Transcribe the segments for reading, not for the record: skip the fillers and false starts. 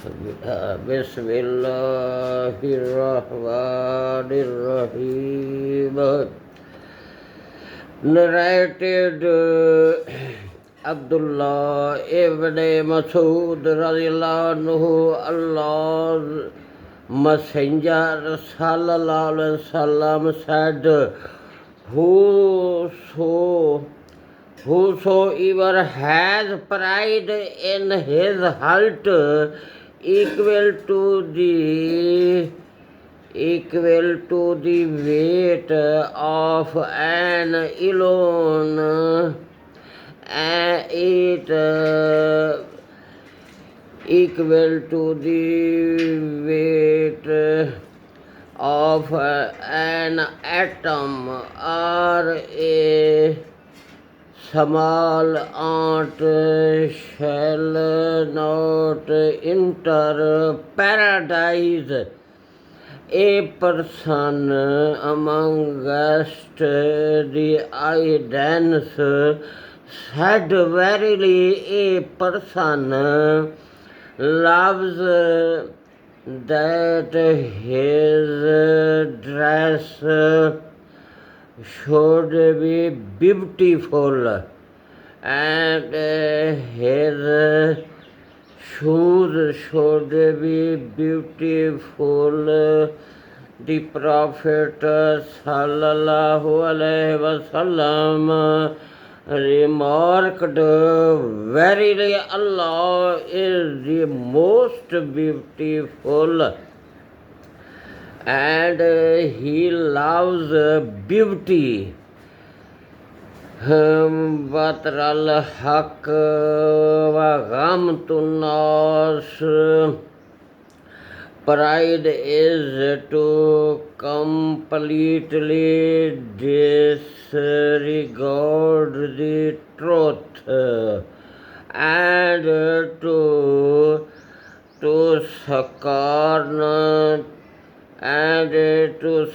Bismillahirrahmanirrahim. Narrated Abdullah ibn Masud radiallahu anhu, Allah's Messenger sallallahu alaihi wasallam said, Whosoever has pride in his heart equal to the weight of an alone, it equal to the weight of an atom or a small ant shall not enter paradise. A person amongst the Idans said, Verily a person loves that his dress should be beautiful and his shoes should be beautiful. The Prophet sallallahu alaihi wasallam remarked, Verily Allah is the most beautiful and He loves beauty. Batral haq wa ghamtun nas. Pride is to completely disregard the truth and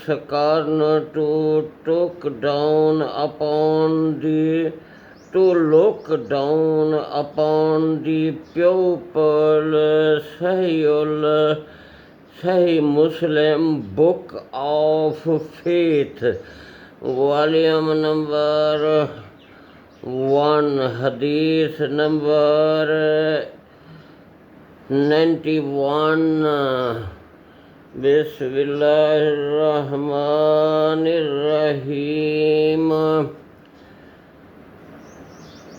scorn to look down upon the pupil. Sahih Muslim, Book of Faith, volume number 1, Hadith number 91. Bismillahirrahmanirrahim.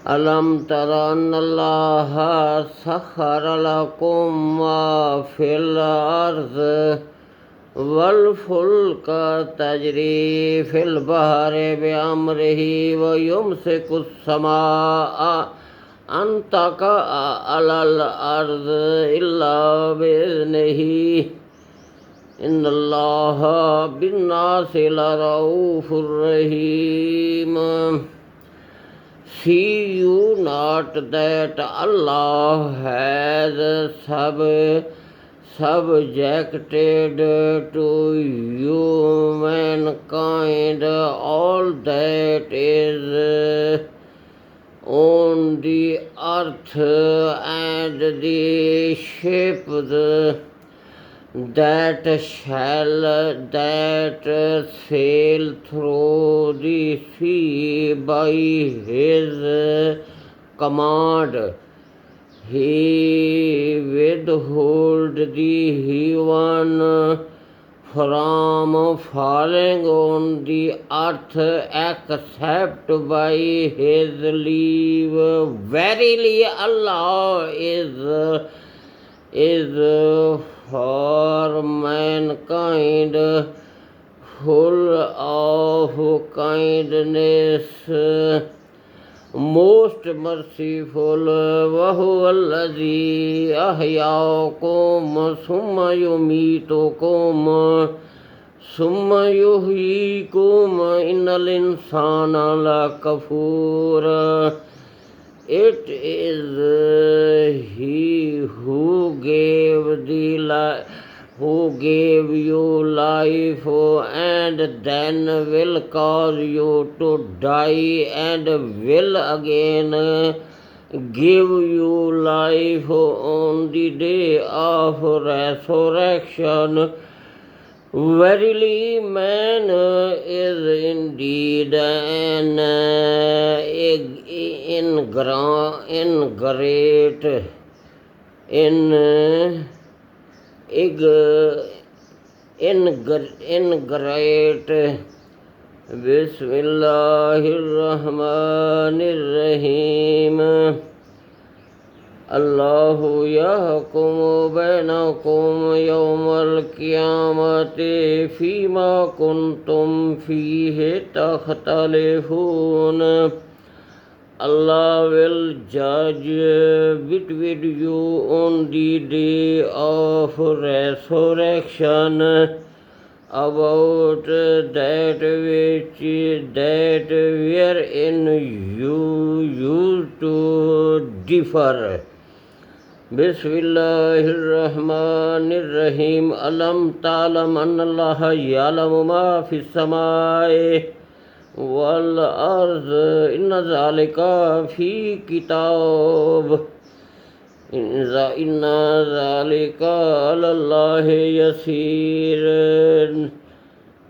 Alam tara anna Allaha sakhara lakum ma fil ardh wal fulka tajri fil bahri bi amrihi wa yumsiku as-samaa'a an taqa'a 'alal ardh illa bi idhnihi. Inna Allaha bin nasi la-ra'ufur rahim. See you not that Allah has subjected to humankind all that is on the earth and the ships that sail through the sea by His command. He withhold the heaven from falling on the earth except by His leave. Verily Allah is for mankind full of kindness, most merciful. وَهُوَ الَّذِي أَحْيَاكُمْ ثُمَّ يُمِيتُكُمْ ثُمَّ يُحْيِيكُمْ إِنَّ الْإِنسَانَ لَكَفُورٌ. It is He who gave you life and then will cause you to die and will again give you life on the day of resurrection. Verily, man is indeed an ingrate, in ingrate. Bismillahirrahmanirrahim. Allahu yahkumu bainakum yawmal qiyamati fima kuntum fihi takhtalifun. Allah will judge between you on the day of resurrection about that wherein you used to differ. Bismillahirrahmanirrahim. Alam ta'lam anna Allaha ya'lamu ma fis samai wal ard. Inna zalika fi kitab. Inna zalika alallahi yasir.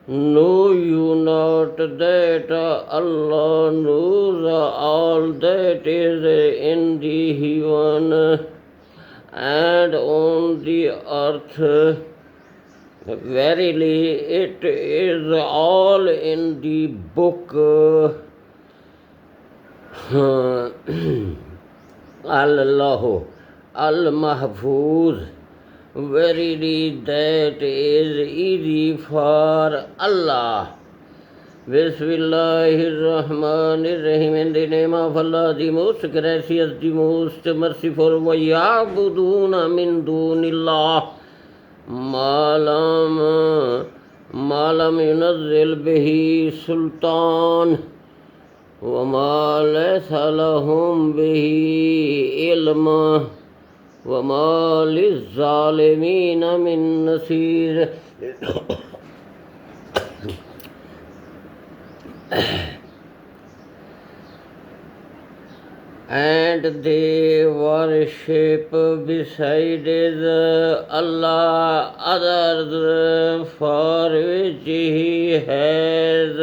Know you not that Allah knows all that is in the heaven and on the earth? Verily, it is all in the book Allah Al-Mahfuz. Verily, that is easy for Allah. Bismillahirrahmanirrahim. In the name of Allah, the most gracious, the most merciful. وَيَعْبُدُونَ مِن دُونِ اللَّهِ مَا لَمْ يُنَزِّلْ بِهِ سُلْطَانٌ وَمَا لَيْسَ لَهُم بِهِ عِلْمٌ وَمَا لِلظَّالِمِينَ مِن نَصِيرٍ. And they worship besides Allah others for which He has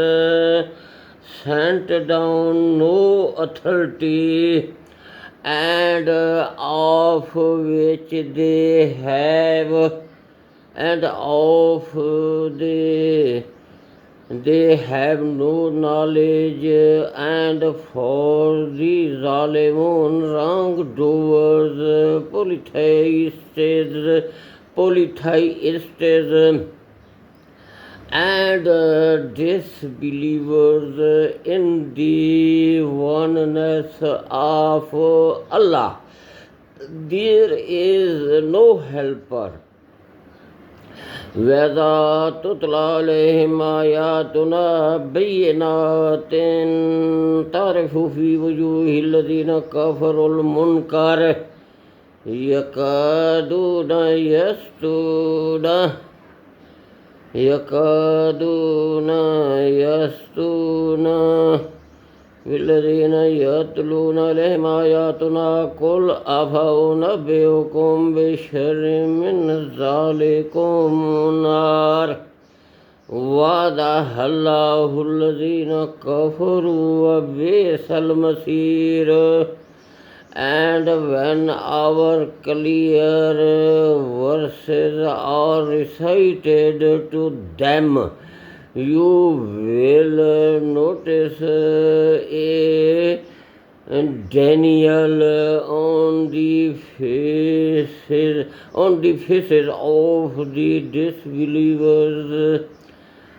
sent down no authority, and of which they have no knowledge, and for the Zalimun wrongdoers, polytheists, and disbelievers in the oneness of Allah, there is no helper. وَإِذَا تُتْلَى عَلَيْهِمْ آيَاتُنَا بَيِّنَاتٍ تَعْرِفُ فِي وُجُوهِ الَّذِينَ كَفَرُوا الْمُنكَرَ يَكَادُونَ يَسْطُونَ وَالَّذِينَ يَتْلُونَ عَلَيْهِمْ آيَاتُنَا قُلْ أَفَأُنَبِّئُكُم بِشَرٍّ مِّن ذَٰلِكُمُ النَّارُ وَعَدَهَا اللَّهُ الَّذِينَ كَفَرُوا وَبِئْسَ الْمَصِيرُ. And when our clear verses are recited to them, you will notice a Daniel on the faces of the disbelievers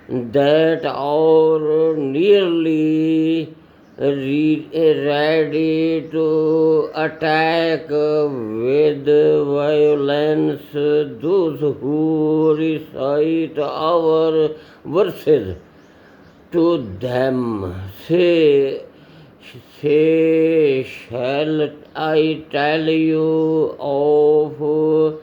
that are nearly ready to attack with violence those who recite our verses to them. Say, shall I tell you of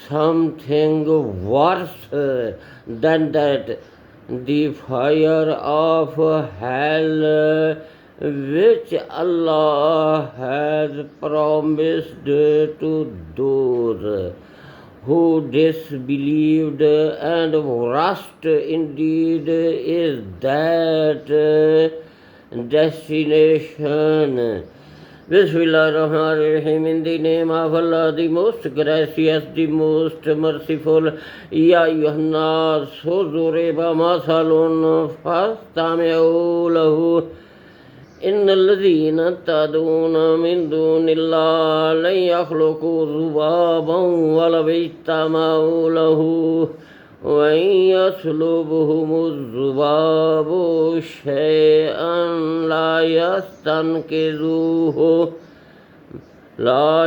something worse than that? The fire of hell which Allah has promised to those who disbelieved, and worst indeed is that destination. Bismillahirrahmanirrahim. In the name of Allah, the most gracious, the most merciful. Ya ayyuhannas, duriba masalun fastami'u lahu. إن الذين تدعون من دون الله لن يخلقوا ذبابا ولو اجتمعوا له وإن يسلبهم الذباب شيئا لا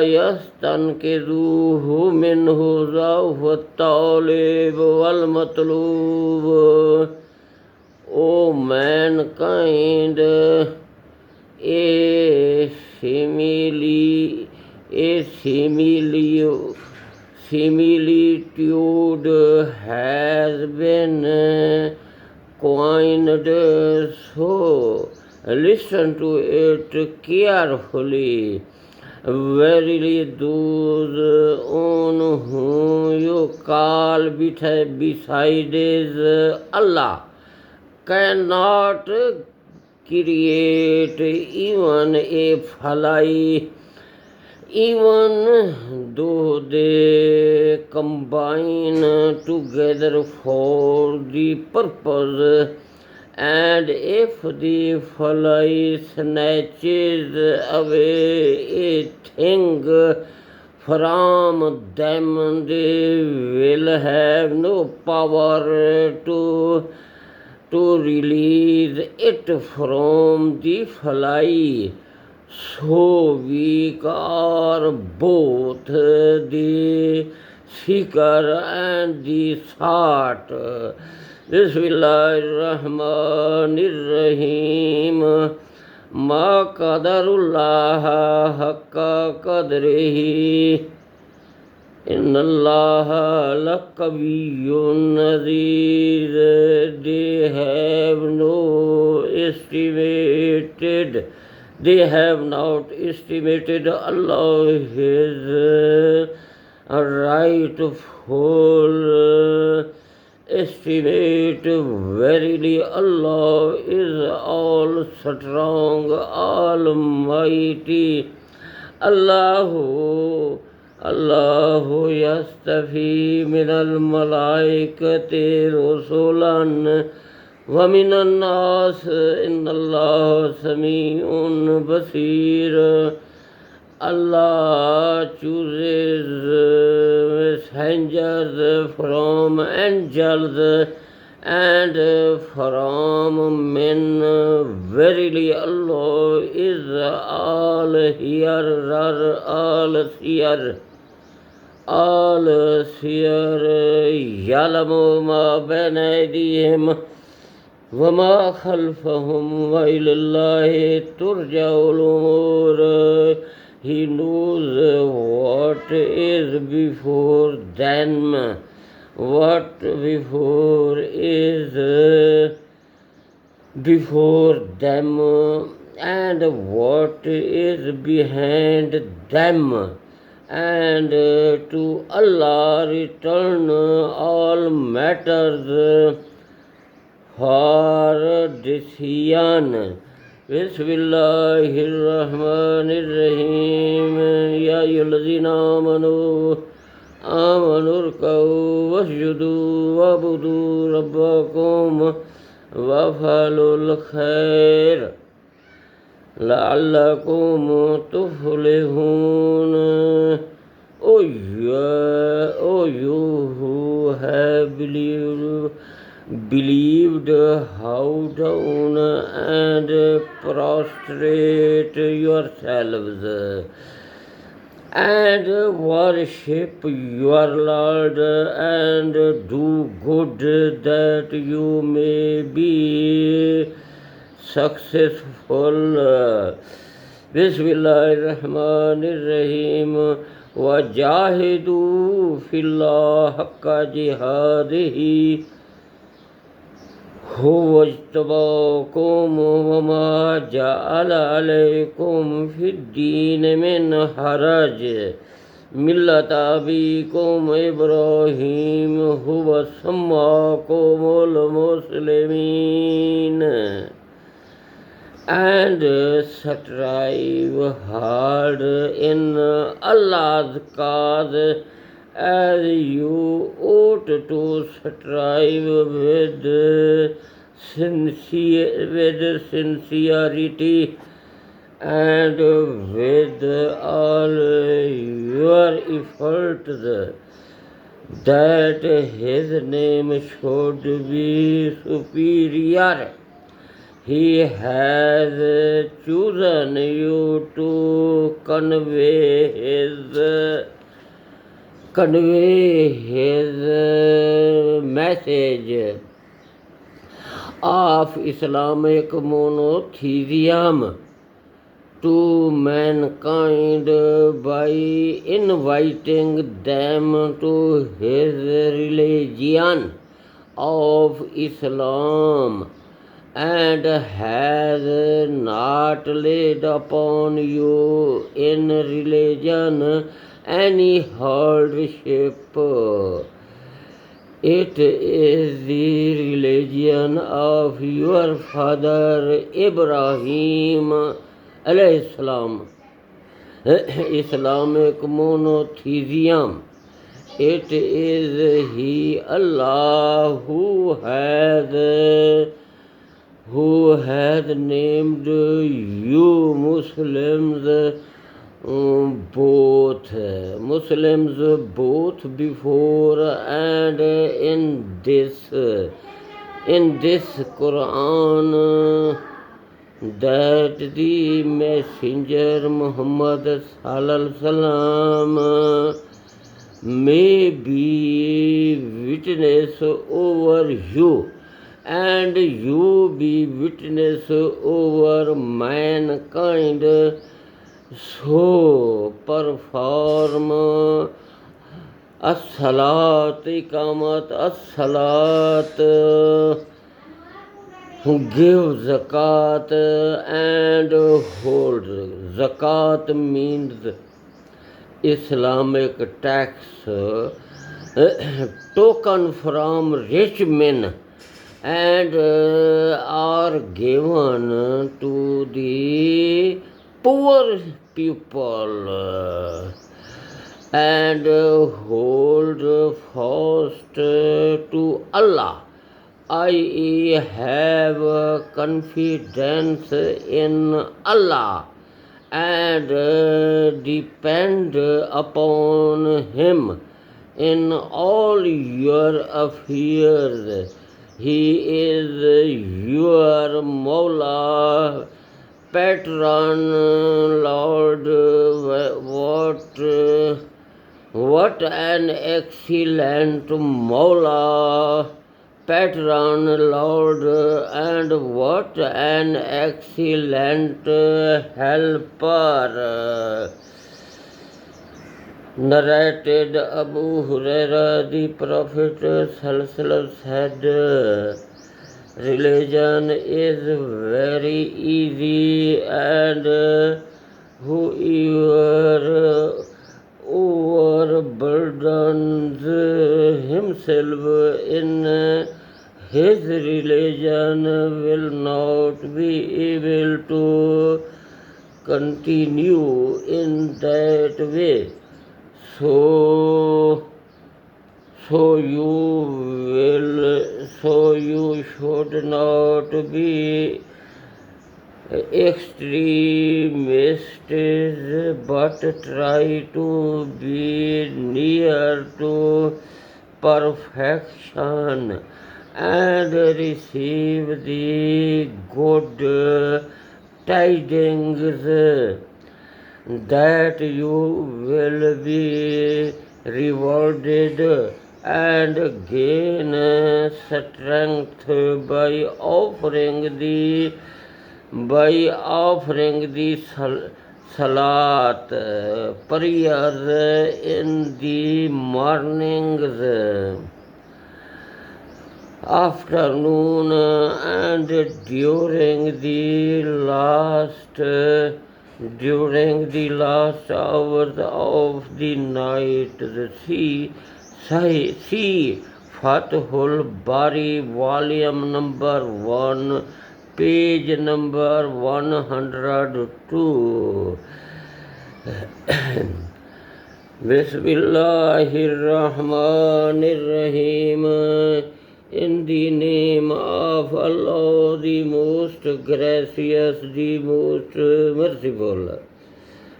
يستنقذوه منه ضعف الطالب والمطلوب. O mankind, similitude has been coined, so listen to it carefully. Verily, those on whom you call besides Allah cannot create even a fly, even though they combine together for the purpose. And if the fly snatches away a thing from them, they will have no power to release it from the fly. So weak are both the seeker and the sought. Bismillahirrahmanirrahim. Ma qadarullah haqqa qadrihi. Inna Allah lakawiyyun aziz. They have not estimated Allah His rightful estimate. Verily Allah is all strong, almighty. Allahu yastafi minal malaikati rusulan wa minan nas. Innallaha sami'un basir. Allah chooses messengers from angels and from men. Verily Allah is all hearer, all seer. Ya'lamu ma bayna aydihim wa ma khalfahum wa ilallahi turja'ul umur. He knows what is before them, what is before them, and what is behind them. And to Allah return all matters for decision. Bismillahirrahmanirrahim. Ya ayyuhallazina amanu ruk'u wasjudu wa'budu rabbakum waf'alul khair la'allakum tuflihun. O you who have believed, bow down and prostrate yourselves and worship your Lord, and do good that you may be successful. Bismillahirrahmanirrahim. وَجَاهِدُوا فِي اللَّهِ حَقَّ جِهَادِهِ हुवज्तबाकुम वमा जअल अलैकुम फिद्दीन मिन हरज मिल्लत अबीकुम इब्राहीम हुव सम्माकुमुल मुस्लिमीन and strive hard in Allah's cause as you ought to strive with sincerity and with all your efforts, that his name should be superior. He has chosen you to convey his message of Islamic monotheism to mankind by inviting them to his religion of Islam, and has not laid upon you in religion any hardship. It is the religion of your father Ibrahim alayhi salam, Islamic monotheism. It is He, Allah, who has named you Muslims, both before and in this Quran, that the Messenger Muhammad sallallahu alaihi wasallam may be witness over you, and you be witness over mankind. So perform as-salat, ikamat as-salat, give zakat, and hold. Zakat means Islamic tax token from rich men, and are given to the poor people, and hold fast to Allah. I have confidence in Allah and depend upon Him in all your affairs. He is your Mawla, patron, Lord. What an excellent Mawla, patron, Lord, and what an excellent helper. Narrated Abu Huraira, the Prophet ﷺ said, religion is very easy, and whoever overburdens himself in his religion will not be able to continue in that way. So you should not be extremists, but try to be near to perfection and receive the good tidings that you will be rewarded and gain strength by offering the salat, prayers in the mornings. afternoon and during the last hours of the night, the see Fathul Bari, volume number 1, page number 102. Bismillahirrahmanirrahim. In the name of Allah, the most gracious, the most merciful.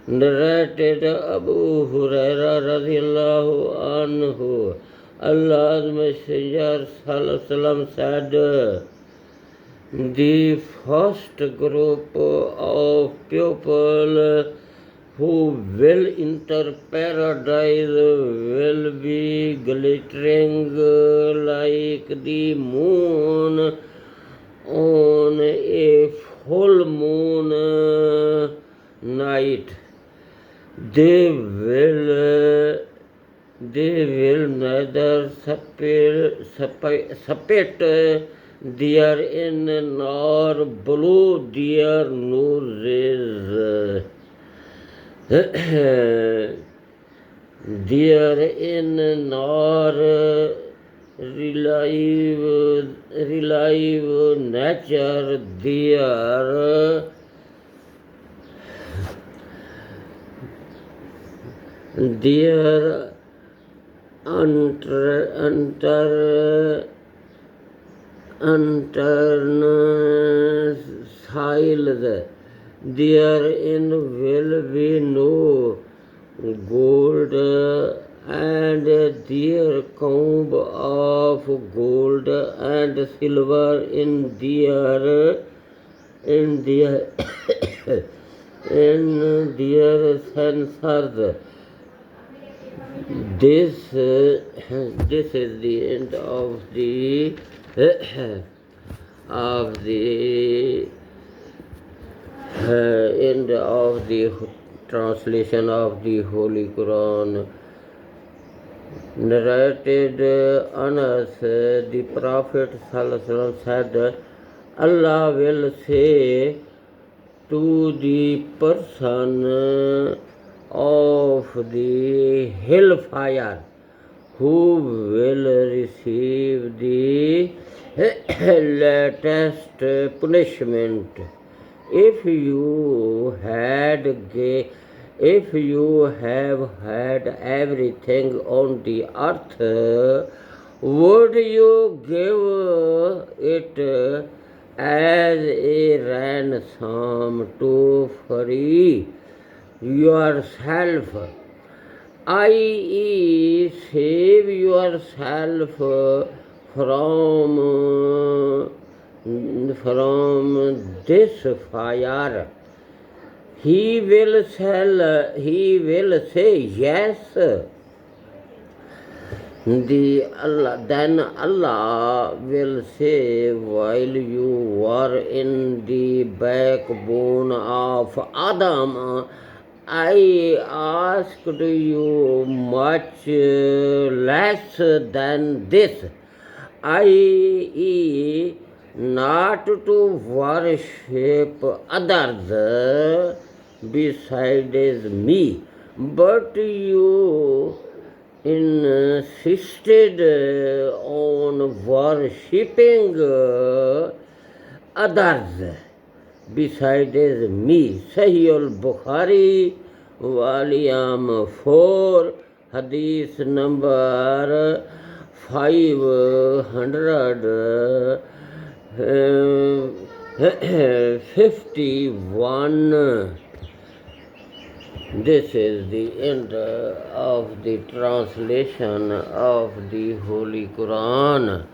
Narrated Abu Huraira radiallahu anhu. Allah's Messenger sallallahu alaihi wasallam said, the first group of people who will enter paradise will be glittering like the moon on a full moon night. They will neither spit therein nor blow their noses therein, nor relive nature there. Their unturned therein will be no gold, and their comb of gold and silver in their censers. This is the end of the end of the translation of the Holy Quran. Narrated Anas, the Prophet said, Allah will say to the person of the hellfire who will receive the latest punishment, if you have had everything on the earth, would you give it as a ransom to free yourself, i.e., save yourself from this fire? He will say yes. Then Allah will say, while you were in the backbone of Adam, I asked you much less than this, i.e., not to worship others besides me, but you insisted on worshipping others besides me. Sahih al-Bukhari, volume 4, hadith number 551. This is the end of the translation of the Holy Quran.